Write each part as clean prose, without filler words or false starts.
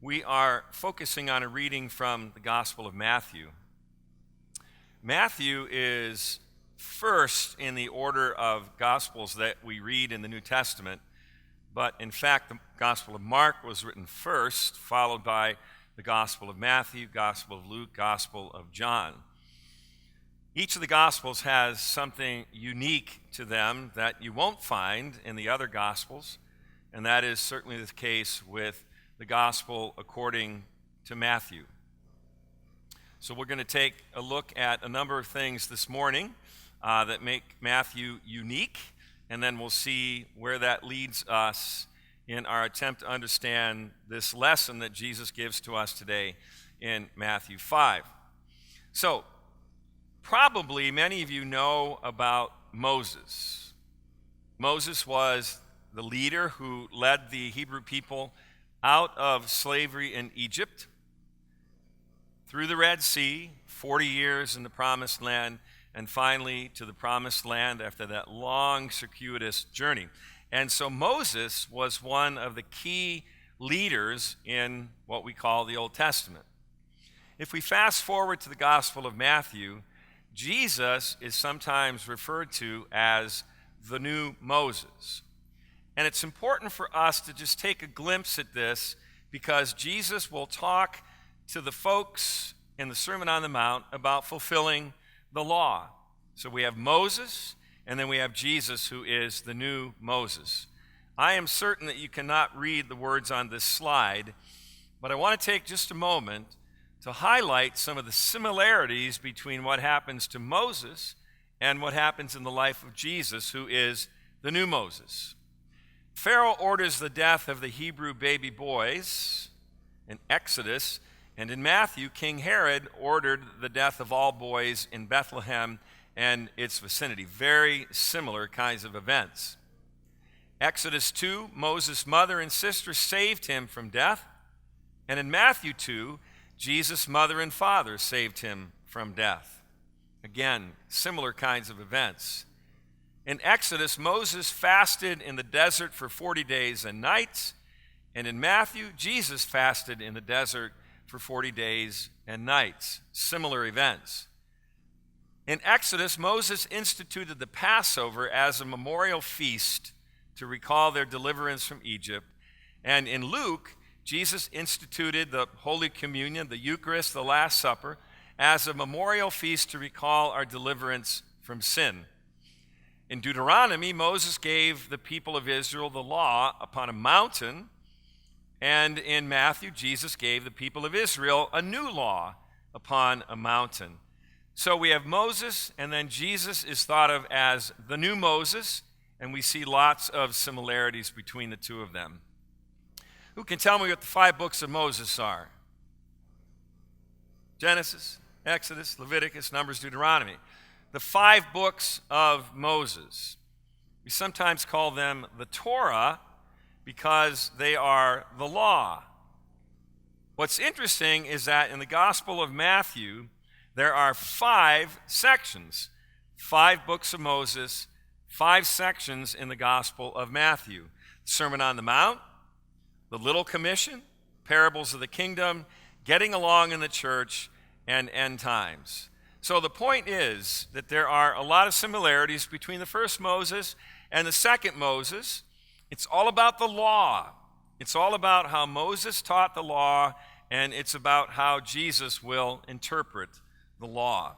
We are focusing on a reading from the Gospel of Matthew. Matthew is first in the order of Gospels that we read in the New Testament, but in fact, the Gospel of Mark was written first, followed by the Gospel of Matthew, Gospel of Luke, Gospel of John. Each of the Gospels has something unique to them that you won't find in the other Gospels, and that is certainly the case with the Gospel according to Matthew. So we're going to take a look at a number of things this morning that make Matthew unique, and then we'll see where that leads us in our attempt to understand this lesson that Jesus gives to us today in Matthew 5. So, probably many of you know about Moses. Moses was the leader who led the Hebrew people out of slavery in Egypt, through the Red Sea, 40 years in the Promised Land, and finally to the Promised Land after that long, circuitous journey. And so Moses was one of the key leaders in what we call the Old Testament. If we fast forward to the Gospel of Matthew, Jesus is sometimes referred to as the new Moses. And it's important for us to just take a glimpse at this because Jesus will talk to the folks in the Sermon on the Mount about fulfilling the law. So we have Moses, and then we have Jesus, who is the new Moses. I am certain that you cannot read the words on this slide, but I want to take just a moment to highlight some of the similarities between what happens to Moses and what happens in the life of Jesus, who is the new Moses. Pharaoh orders the death of the Hebrew baby boys in Exodus, and in Matthew, King Herod ordered the death of all boys in Bethlehem and its vicinity. Very similar kinds of events. Exodus 2, Moses' mother and sister saved him from death, and in Matthew 2, Jesus' mother and father saved him from death. Again, similar kinds of events. In Exodus, Moses fasted in the desert for 40 days and nights, and in Matthew, Jesus fasted in the desert for 40 days and nights. Similar events. In Exodus, Moses instituted the Passover as a memorial feast to recall their deliverance from Egypt, and in Luke, Jesus instituted the Holy Communion, the Eucharist, the Last Supper, as a memorial feast to recall our deliverance from sin. In Deuteronomy, Moses gave the people of Israel the law upon a mountain, and in Matthew, Jesus gave the people of Israel a new law upon a mountain. So we have Moses, and then Jesus is thought of as the new Moses, and we see lots of similarities between the two of them. Who can tell me what the 5 books of Moses are? Genesis, Exodus, Leviticus, Numbers, Deuteronomy. The 5 books of Moses. We sometimes call them the Torah because they are the law. What's interesting is that in the Gospel of Matthew, there are 5 sections, 5 books of Moses, 5 sections in the Gospel of Matthew. Sermon on the Mount, the Little Commission, parables of the kingdom, getting along in the church, and end times. So the point is that there are a lot of similarities between the first Moses and the second Moses. It's all about the law. It's all about how Moses taught the law, and it's about how Jesus will interpret the law.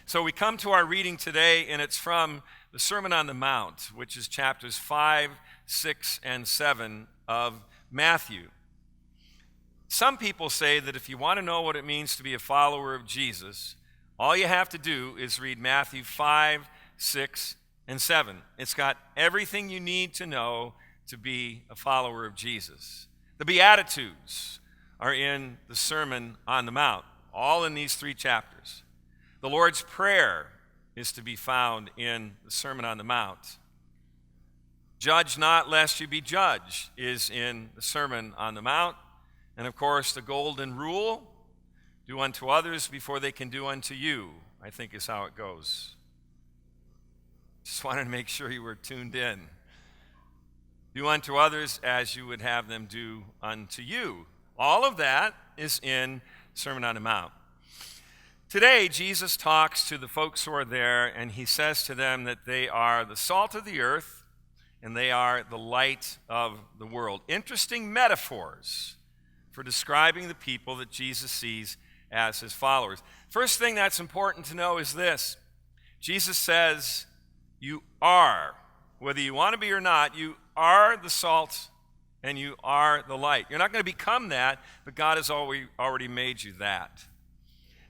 So we come to our reading today, and it's from the Sermon on the Mount, which is chapters 5, 6, and 7 of Matthew. Some people say that if you want to know what it means to be a follower of Jesus, all you have to do is read Matthew 5, 6, and 7. It's got everything you need to know to be a follower of Jesus. The Beatitudes are in the Sermon on the Mount, all in these 3 chapters. The Lord's Prayer is to be found in the Sermon on the Mount. Judge not lest you be judged is in the Sermon on the Mount. And of course, the golden rule, do unto others before they can do unto you, I think is how it goes. Just wanted to make sure you were tuned in. Do unto others as you would have them do unto you, All of that is in Sermon on the Mount. Today, Jesus talks to the folks who are there, and he says to them that they are the salt of the earth and they are the light of the world. Interesting metaphors for describing the people that Jesus sees as his followers. First thing that's important to know is this. Jesus says, you are, whether you want to be or not, you are the salt and you are the light. You're not going to become that, but God has already made you that.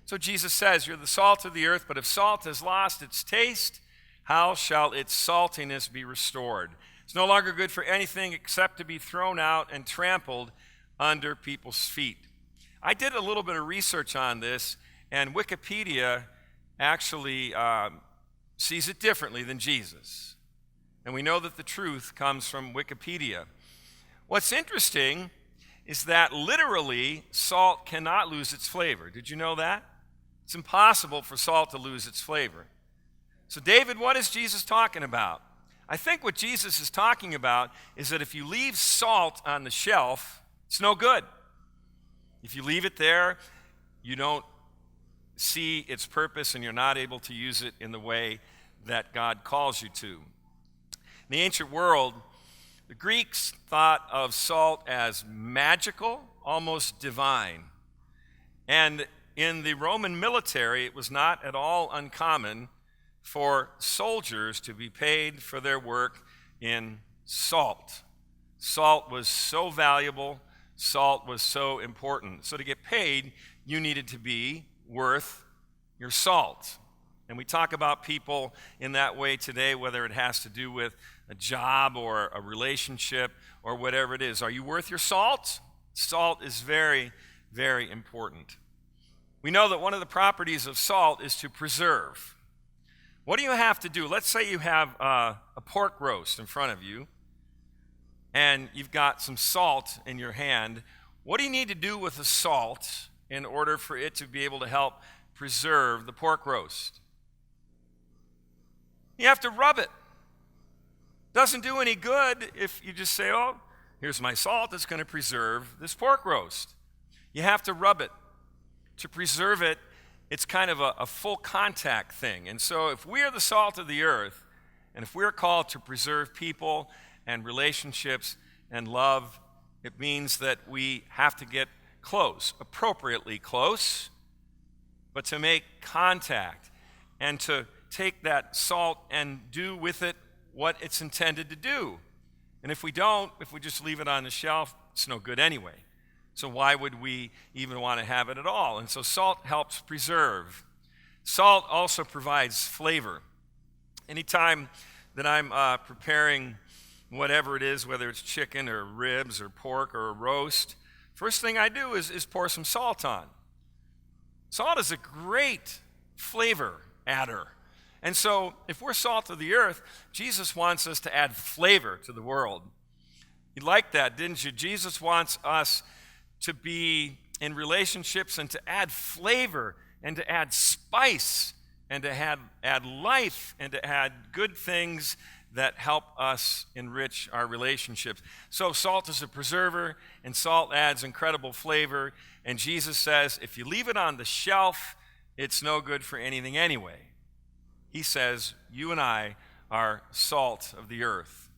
So Jesus says, you're the salt of the earth, but if salt has lost its taste, how shall its saltiness be restored? It's no longer good for anything except to be thrown out and trampled under people's feet. I did a little bit of research on this, and Wikipedia actually sees it differently than Jesus. And we know that the truth comes from Wikipedia. What's interesting is that literally salt cannot lose its flavor. Did you know that? It's impossible for salt to lose its flavor. So David, what is Jesus talking about? I think what Jesus is talking about is that if you leave salt on the shelf, it's no good. If you leave it there, you don't see its purpose and you're not able to use it in the way that God calls you to. In the ancient world, the Greeks thought of salt as magical, almost divine. And in the Roman military, it was not at all uncommon for soldiers to be paid for their work in salt. Salt was so valuable, salt was so important. So to get paid, you needed to be worth your salt. And we talk about people in that way today, whether it has to do with a job or a relationship or whatever it is. Are you worth your salt? Salt is very, very important. We know that one of the properties of salt is to preserve. What do you have to do? Let's say you have a pork roast in front of you, and you've got some salt in your hand. What do you need to do with the salt in order for it to be able to help preserve the pork roast? You have to rub it. Doesn't do any good if you just say, oh, here's my salt that's going to preserve this pork roast. You have to rub it. To preserve it, it's kind of a full contact thing. And so if we are the salt of the earth, and if we're called to preserve people and relationships and love, it means that we have to get close, appropriately close, but to make contact and to take that salt and do with it what it's intended to do. And if we don't, if we just leave it on the shelf, it's no good anyway. So why would we even want to have it at all? And so salt helps preserve. Salt also provides flavor. Anytime that I'm preparing whatever it is, whether it's chicken or ribs or pork or a roast, first thing I do is pour some salt on. Salt is a great flavor adder. And so if we're salt of the earth, Jesus wants us to add flavor to the world. You liked that, didn't you? Jesus wants us to be in relationships and to add flavor and to add spice and to add life and to add good things that help us enrich our relationships. So salt is a preserver, and salt adds incredible flavor. And Jesus says, if you leave it on the shelf, it's no good for anything anyway. He says, you and I are salt of the earth.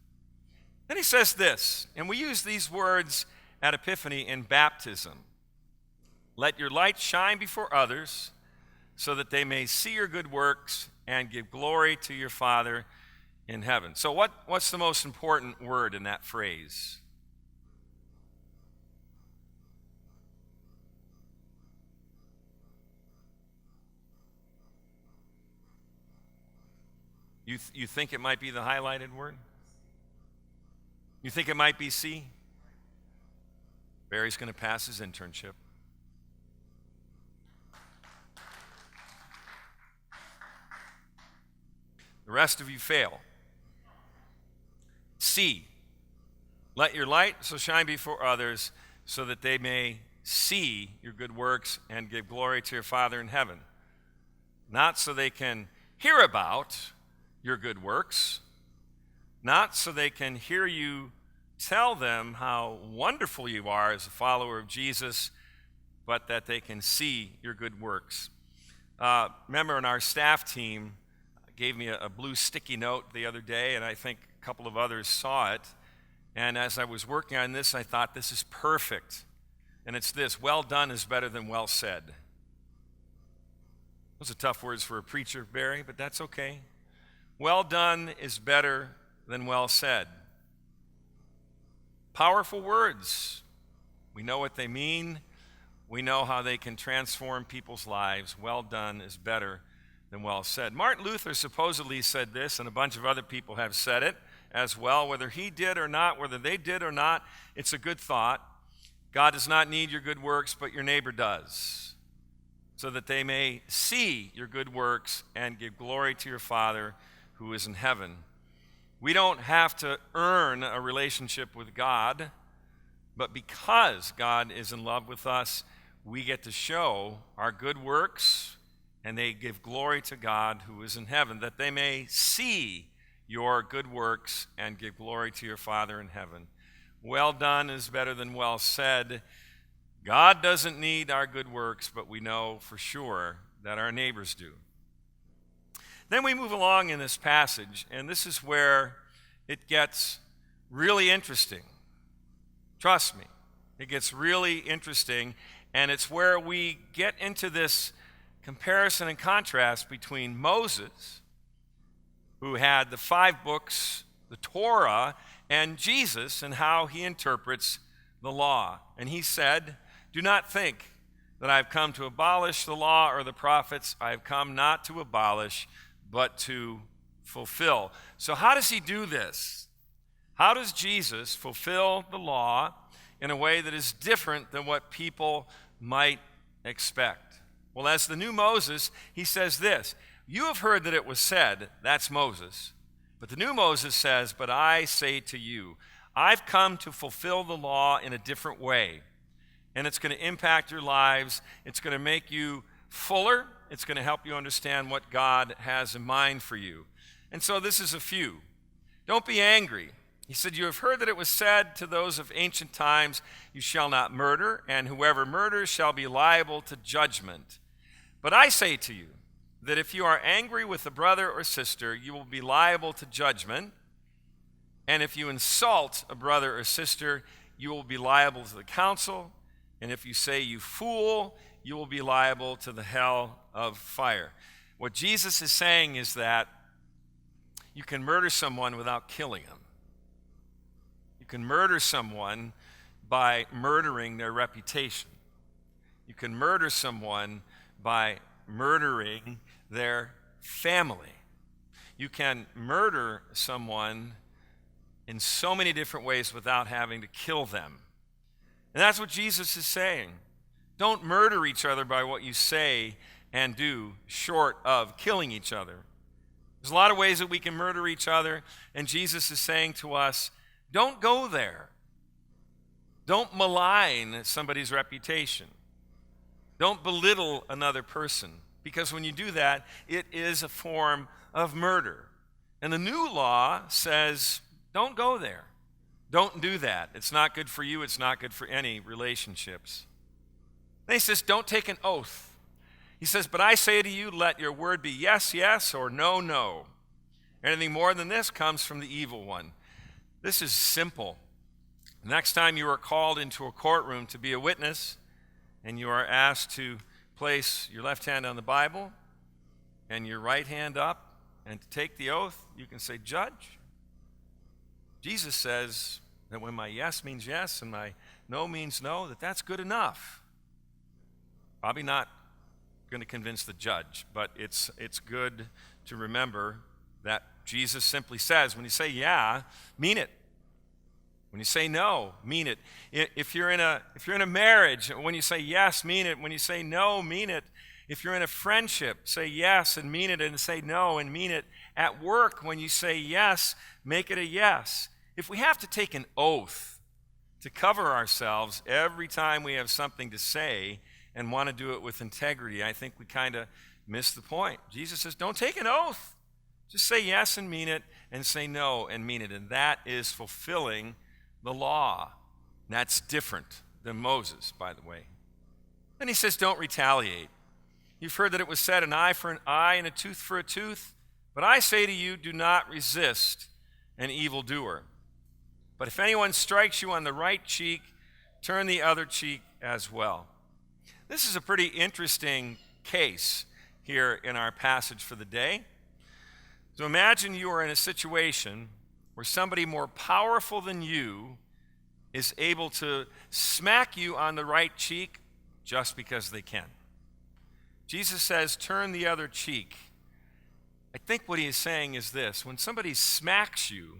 Then he says this, and we use these words at Epiphany in baptism. Let your light shine before others so that they may see your good works and give glory to your Father in heaven. So what's the most important word in that phrase? You think it might be the highlighted word? You think it might be C? Barry's going to pass his internship. The rest of you fail. C. Let your light so shine before others so that they may see your good works and give glory to your Father in heaven. Not so they can hear about your good works, not so they can hear you tell them how wonderful you are as a follower of Jesus, but that they can see your good works. Remember, in our staff team gave me a blue sticky note the other day, and I think a couple of others saw it. And as I was working on this, I thought, this is perfect. And it's this: well done is better than well said. Those are tough words for a preacher, Barry, but that's okay. Well done is better than well said. Powerful words. We know what they mean. We know how they can transform people's lives. Well done is better than well said. Martin Luther supposedly said this, and a bunch of other people have said it as well. Whether he did or not, whether they did or not, it's a good thought. God does not need your good works, but your neighbor does, so that they may see your good works and give glory to your Father who is in heaven. We don't have to earn a relationship with God, but because God is in love with us, we get to show our good works, and they give glory to God who is in heaven, that they may see your good works and give glory to your Father in heaven. Well done is better than well said. God doesn't need our good works, but we know for sure that our neighbors do. Then we move along in this passage, and this is where it gets really interesting. Trust me, it gets really interesting, and it's where we get into this comparison and contrast between Moses, who had the 5 books, the Torah, and Jesus, and how he interprets the law. And he said, "Do not think that I have come to abolish the law or the prophets. I have come not to abolish, but to fulfill." So how does he do this? How does Jesus fulfill the law in a way that is different than what people might expect? Well, as the new Moses, he says this: "You have heard that it was said," that's Moses, "but the new Moses says, but I say to you, I've come to fulfill the law in a different way. And it's going to impact your lives. It's going to make you fuller. It's going to help you understand what God has in mind for you." And so this is a few. Don't be angry. He said, "You have heard that it was said to those of ancient times, you shall not murder, and whoever murders shall be liable to judgment. But I say to you that if you are angry with a brother or sister, you will be liable to judgment. And if you insult a brother or sister, you will be liable to the council. And if you say, 'You fool,' you will be liable to the hell of fire." What Jesus is saying is that you can murder someone without killing them. You can murder someone by murdering their reputation. You can murder someone by murdering their family. You can murder someone in so many different ways without having to kill them. And that's what Jesus is saying. Don't murder each other by what you say and do, short of killing each other. There's a lot of ways that we can murder each other, and Jesus is saying to us, don't go there. Don't malign somebody's reputation. Don't belittle another person, because when you do that, it is a form of murder. And the new law says, don't go there. Don't do that. It's not good for you. It's not good for any relationships. Then he says, don't take an oath. He says, but I say to you, let your word be yes, yes, or no, no. Anything more than this comes from the evil one. This is simple. Next time you are called into a courtroom to be a witness, and you are asked to place your left hand on the Bible and your right hand up and to take the oath, you can say, Judge, Jesus says that when my yes means yes and my no means no, that's good enough. Probably not going to convince the judge, but it's good to remember that Jesus simply says, when you say yeah, mean it. When you say no, mean it. If you're in a marriage, when you say yes, mean it. When you say no, mean it. If you're in a friendship, say yes and mean it, and say no and mean it. At work, when you say yes, make it a yes. If we have to take an oath to cover ourselves every time we have something to say and want to do it with integrity, I think we kind of miss the point. Jesus says, don't take an oath. Just say yes and mean it, and say no and mean it. And that is fulfilling the law. And that's different than Moses, by the way. Then he says, don't retaliate. You've heard that it was said, an eye for an eye and a tooth for a tooth. But I say to you, do not resist an evildoer. But if anyone strikes you on the right cheek, turn the other cheek as well. This is a pretty interesting case here in our passage for the day. So imagine you are in a situation where somebody more powerful than you is able to smack you on the right cheek just because they can. Jesus says, turn the other cheek. I think what he is saying is this: when somebody smacks you,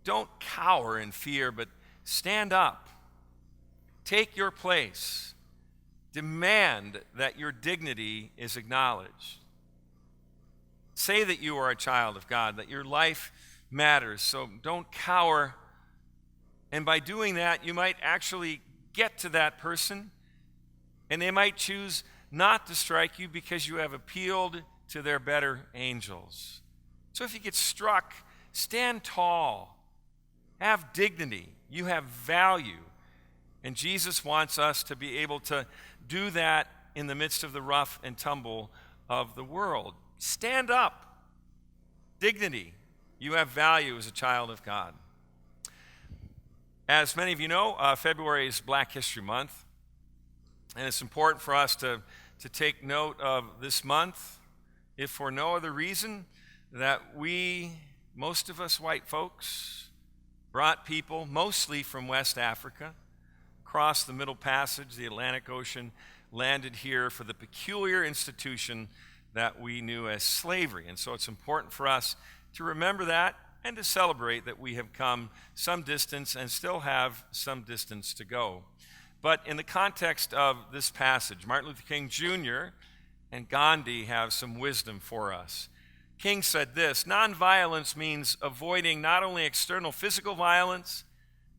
don't cower in fear, but stand up. Take your place. Demand that your dignity is acknowledged. Say that you are a child of God, that your life matters, so don't cower. And by doing that, you might actually get to that person, and they might choose not to strike you because you have appealed to their better angels. So if you get struck, stand tall. Have dignity. You have value. And Jesus wants us to be able to do that in the midst of the rough and tumble of the world. Stand up. Dignity. You have value as a child of God. As many of you know, February is Black History Month. And it's important for us to take note of this month, if for no other reason, that we, most of us white folks, brought people, mostly from West Africa, across the Middle Passage, the Atlantic Ocean, landed here for the peculiar institution that we knew as slavery. And so it's important for us to remember that and to celebrate that we have come some distance and still have some distance to go. But in the context of this passage, Martin Luther King Jr. and Gandhi have some wisdom for us. King said this: nonviolence means avoiding not only external physical violence,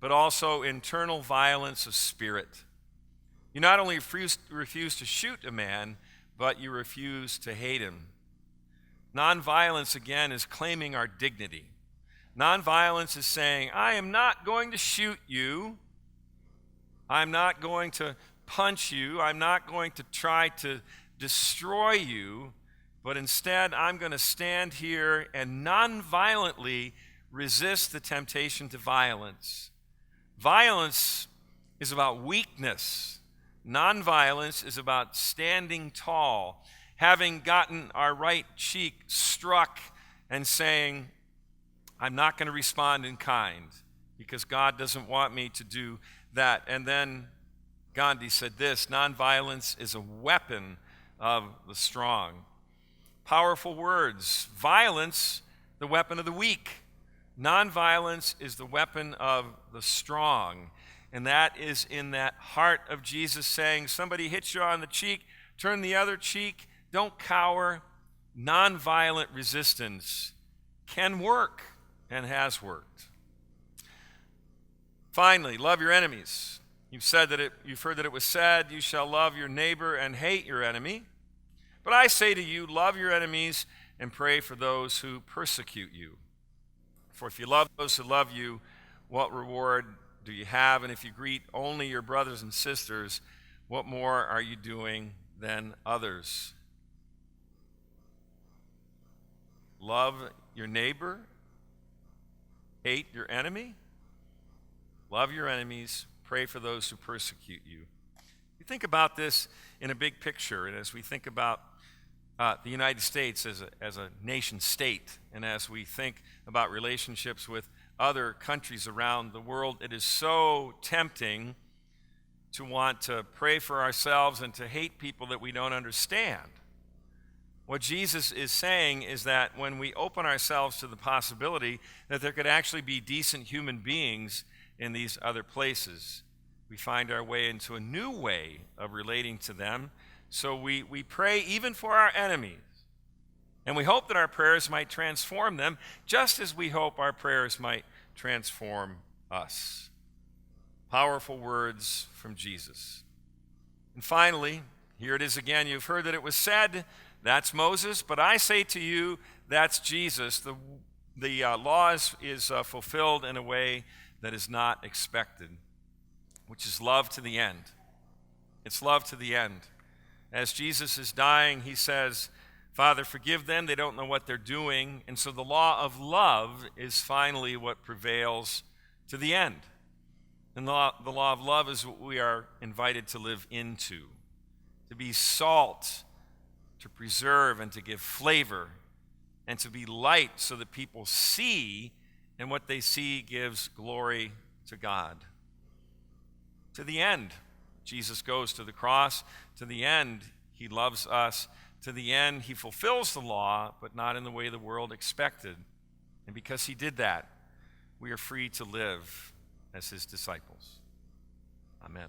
but also internal violence of spirit. You not only refuse to shoot a man, but you refuse to hate him. Nonviolence, again, is claiming our dignity. Nonviolence is saying, I am not going to shoot you. I'm not going to punch you. I'm not going to try to destroy you. But instead, I'm going to stand here and nonviolently resist the temptation to violence. Violence is about weakness. Nonviolence is about standing tall, having gotten our right cheek struck and saying, I'm not going to respond in kind because God doesn't want me to do that. And then Gandhi said this: nonviolence is a weapon of the strong. Powerful words. Violence, the weapon of the weak. Nonviolence is the weapon of the strong. And that is in that heart of Jesus saying, somebody hits you on the cheek, turn the other cheek, don't cower. Nonviolent resistance can work and has worked. Finally, love your enemies. You've heard that it was said, you shall love your neighbor and hate your enemy. But I say to you, love your enemies and pray for those who persecute you. For if you love those who love you, what reward do you have? And if you greet only your brothers and sisters, what more are you doing than others? Love your neighbor, hate your enemy. Love your enemies, pray for those who persecute you. You think about this in a big picture, and as we think about the United States as a nation state, and as we think about relationships with other countries around the world, it is so tempting to want to pray for ourselves and to hate people that we don't understand. What Jesus is saying is that when we open ourselves to the possibility that there could actually be decent human beings in these other places, we find our way into a new way of relating to them. So we pray even for our enemies. And we hope that our prayers might transform them, just as we hope our prayers might transform us. Powerful words from Jesus. And finally, here it is again. You've heard that it was said, that's Moses, but I say to you, that's Jesus. The law is fulfilled in a way that is not expected, which is love to the end. It's love to the end. As Jesus is dying, he says, Father, forgive them, they don't know what they're doing. And so the law of love is finally what prevails to the end. And the law of love is what we are invited to live into, to be salt, to preserve and to give flavor, and to be light so that people see, and what they see gives glory to God. To the end, Jesus goes to the cross. To the end, he loves us. To the end, he fulfills the law, but not in the way the world expected. And because he did that, we are free to live as his disciples. Amen.